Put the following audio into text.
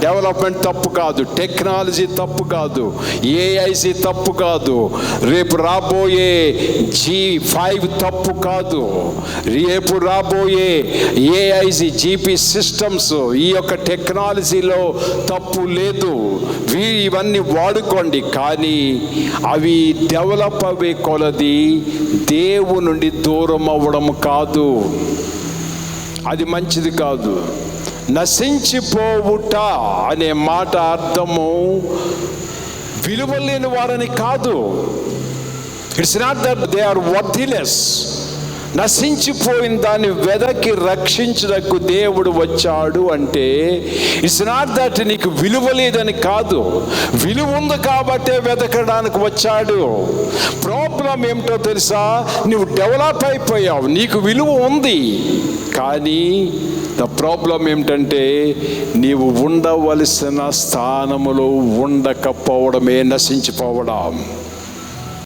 Development తప్పు కాదు, technology తప్పు కాదు, ఏఐసి తప్పు కాదు, రేపు రాబోయే G5 తప్పు కాదు, రేపు రాబోయే ఏఐసి జీపీ సిస్టమ్స్, ఈ యొక్క టెక్నాలజీలో తప్పు లేదు. ఇవన్నీ వాడుకోండి, కానీ అవి డెవలప్ అవ్వే కొలది దేవుని నుండి దూరం అవ్వడం కాదు. అది మంచిది కాదు. నశించిపోవుట అనే మాట అర్థము విలువ లేని వారని కాదు. It's not that they are worthless. నశించిపోయిన దాన్ని వెదకి రక్షించుటకు దేవుడు వచ్చాడు అంటే ఇట్స్ నాట్ దట్ నీకు విలువ లేదని కాదు, విలువ ఉంది కాబట్టే వెతకడానికి వచ్చాడు. ప్రాబ్లం ఏమిటో తెలుసా? నువ్వు డెవలప్ అయిపోయావు, నీకు విలువ ఉంది, కానీ ద ప్రాబ్లం ఏమిటంటే నీవు ఉండవలసిన స్థానములో ఉండకపోవడమే నశించిపోవడం.